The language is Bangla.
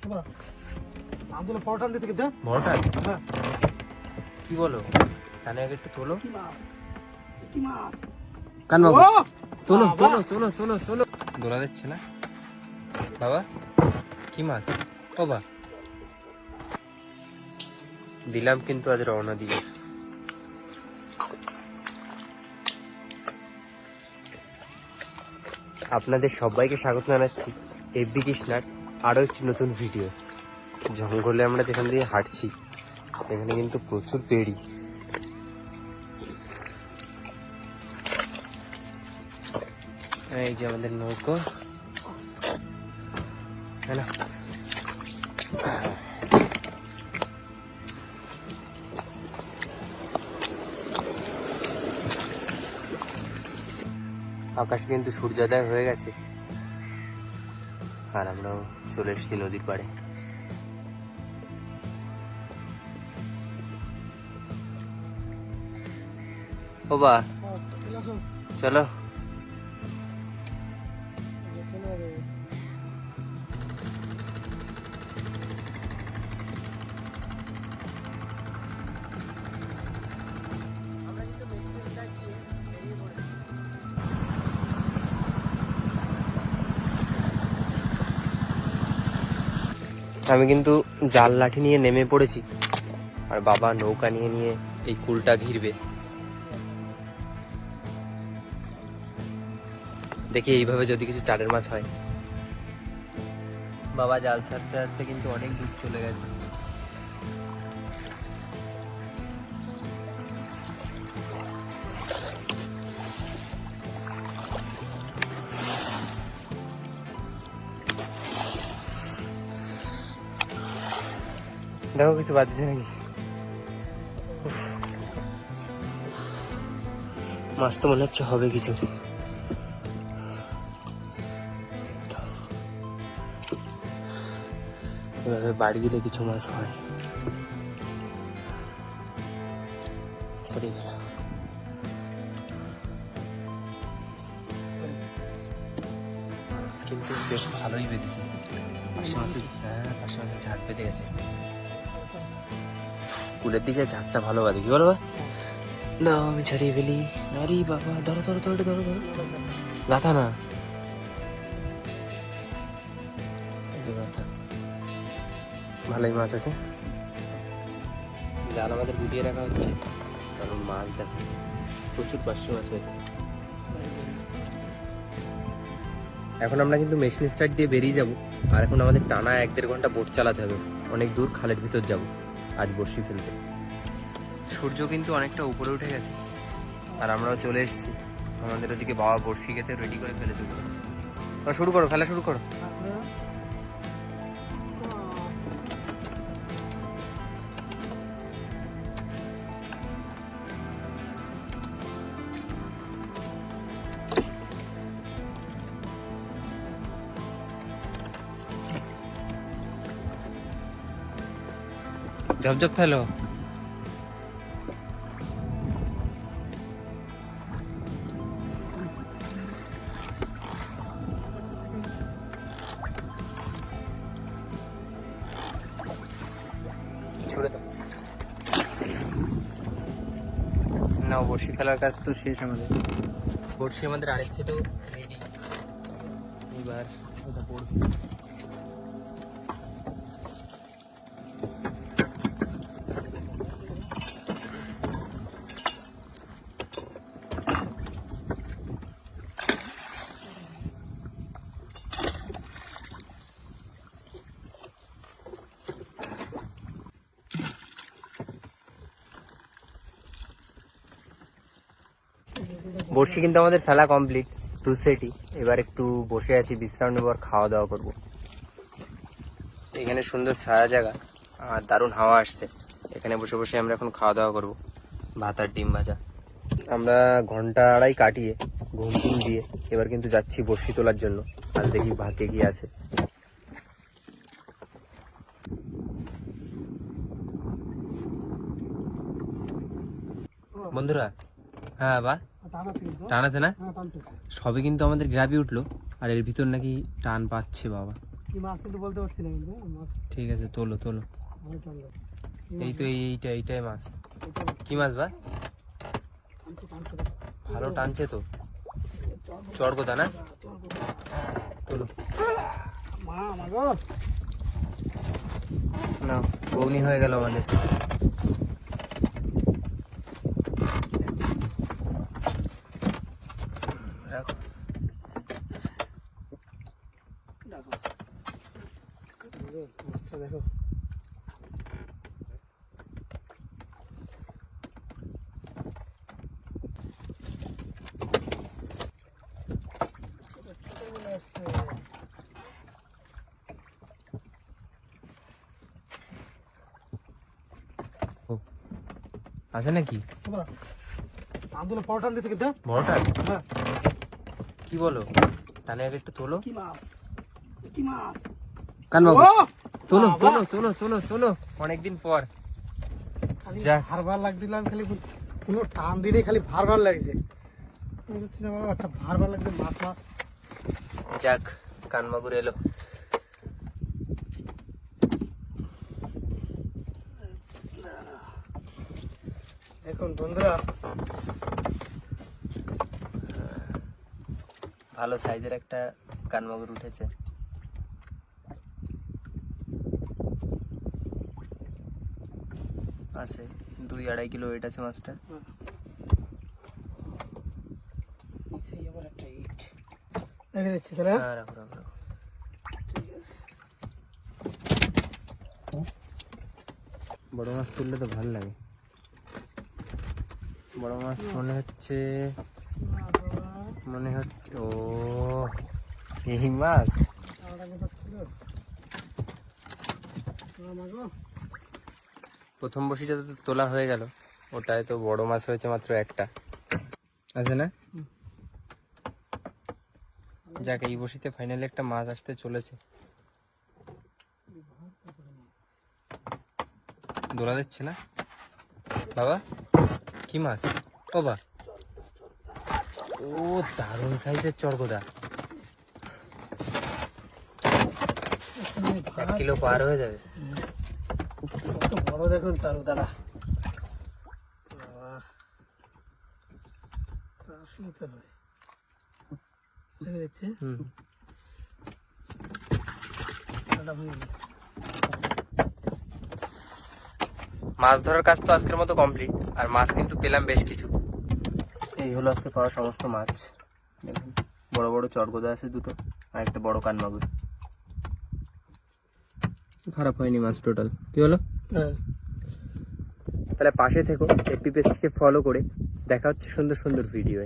কি বলো? কানে আগে একটু তোলো। তোলো তোলো তোলো তোলো তোলো। দোলা দিচ্ছে না বাবা? কি মাছ বাবা? দিলাম কিন্তু আজ রওনা দিয়ে। আপনাদের সবাইকে স্বাগত জানাচ্ছি এফবি কৃষ্ণার আরও একটি নতুন ভিডিও। জঙ্গলে আমরা যেখান দিয়ে হাঁটছি এখানে কিন্তু প্রচুর পেড়ি। এই যে আমাদের নৌকো, হ্যাঁ, আকাশে কিন্তু সূর্যোদয় হয়ে গেছে আর আমরাও চলে এসেছি নদীর পাড়ে। ও বা চলো। আমি কিন্তু জাল লাঠি নিয়ে নেমে পড়েছি আর বাবা নৌকা নিয়ে নিয়ে এই কুলটা ঘিরবে। দেখি এইভাবে যদি কিছু চারের মাছ হয়। বাবা জাল ছাড়তে ছাড়তে কিন্তু অনেক দূর চলে গেছে। দেখো কিছু বাদ দিচ্ছে নাকি? মাছ তো মনে হচ্ছে হবে কিছু। এভাবে বাড়ি দিলে কিছু মাছ হয়। সরিয়ে গেল। মাছ কিন্তু বেশ ভালোই বেঁধেছে। পাশে মাছের ঝাঁক বেঁধে গেছে। কুলের দিকে ঝাঁকটা ভালো বাঁধে। কি বলো? দাও আমি ছাড়িয়ে ফেলি। আরে বাবা, ধরো ধরো ধরো ধরো ধরো, গাথা না। ভালোই মাছ আছে। জাল আমাদের গুটিয়ে রাখা হচ্ছে কারণ মাছ দেখো প্রচুর পার্শ্ব মাছ হয়েছে। এখন আমরা কিন্তু মেশিন স্টার্ট দিয়ে বেরিয়ে যাব। আর এখন আমাদের টানা 1-1.5 ঘন্টা বোট চালাতে হবে। অনেক দূর খালের ভিতর যাব আজ বড়শি ফেলতে। সূর্য কিন্তু অনেকটা উপরে উঠে গেছে আর আমরাও চলে এসেছি। আমাদের ওদিকে বাবা বড়শি খেতে রেডি করে ফেলেছে। শুরু করো, খেলা শুরু করো। ঝপঝপ ফেলো। ছুড়ে দাও। না, বড়শি ফেলার কাজ তো শেষ আমাদের। বড়শি আমাদের আরেক সেটও রেডি। এবার ওটা পড়বে। বড়শি কিন্তু আমাদের ফেলা কমপ্লিট, 2 সেটই। এবার একটু বসে আছি, বিশ্রাম নেব আর খাওয়া দাওয়া করবো। এখানে সুন্দর ছায়া জায়গা আর দারুণ হাওয়া আসছে। এখানে বসে বসে আমরা এখন খাওয়া দাওয়া করবো, ভাত আর ডিম ভাজা। আমরা 1.5 ঘন্টা কাটিয়ে ঘুম টুম দিয়ে এবার কিন্তু যাচ্ছি বড়শি তোলার জন্য। আর দেখি ভাগ্যে কি আছে। বন্ধুরা, হ্যাঁ বা টান আছে না? সবে কিন্তু আমাদের গ্রাবি উঠলো আর এর ভিতর নাকি টান পাচ্ছে বাবা। কি মাছ কিন্তু বলতে পারছি না, কিন্তু মাছ ঠিক আছে, তোলো তোলো। ভালো টানলো। এই তো এইটাই মাছ। কি মাছ বা? ভালো টানছে তো, চড়গোদা না? তোলো মা আমার গো, না, বৌনি হয়ে গেল আমাদের। রাখো। দেখো মাছটা দেখো। ও, আছে নাকি? আন্দোলন পরোটান দিচ্ছে কিন্তু। বড়টা? হ্যাঁ। কি বলো? টানে আগে একটু তোলো। কি মাছ, কি মাছ, কানবাবু ও তোলো বাবা! তোলো তোলো তোলো তোলো, অনেকদিন পর। খালি যাক। ভারবার লাগছিলাম, খালি কোনো টান দিলে খালি ভারবার লাগছে। আমি বলছি না বাবা, একটা ভারবার লাগছে মাছ মাছ। যাক, কানমাগুর এলো। দেখুন বন্ধুরা, ভালো সাইজের একটা কানমাগুর উঠেছে। আছে 2-2.5 কিলো ওয়েট আছে মাছটা। নিচে আবার একটা ইট দেখা যাচ্ছে তাহলে। হ্যাঁ, রাখো রাখো রাখো। ঠিক আছে। বড় মাছ তুললে তো ভালো লাগে। বড় মাছ মনে হচ্ছে ও এই মাছ। প্রথম বসিটা তো তোলা হয়ে গেল, ওটায় তো বড় মাছ হয়েছে মাত্র একটা, আছে না? যাক, এই বসিতে ফাইনালি একটা মাছ আসতে চলেছে। দোলা দিচ্ছে না বাবা? কি মাছ? ও বা, ও দারুণ সাইজের চড়গোদা। 1 কিলো পার হয়ে যাবে। কত বড় দেখুন তার দাঁড়া। শুনতে হয় দেখা যাচ্ছে। মাছ ধরার কাজ তো আজকের মতো কমপ্লিট, আর মাছ কিন্তু পেলাম বেশ কিছু। এই হলো আজকে পাওয়া সমস্ত মাছ। দেখুন, বড় বড় চড়গোদা আছে দুটো, আর একটা বড় কানমাগুর। খারাপ হয়নি মাছ টোটাল। কি হলো? তাহলে পাশে থেকো, এপি পেজকে ফলো করে। দেখা হচ্ছে সুন্দর সুন্দর ভিডিও।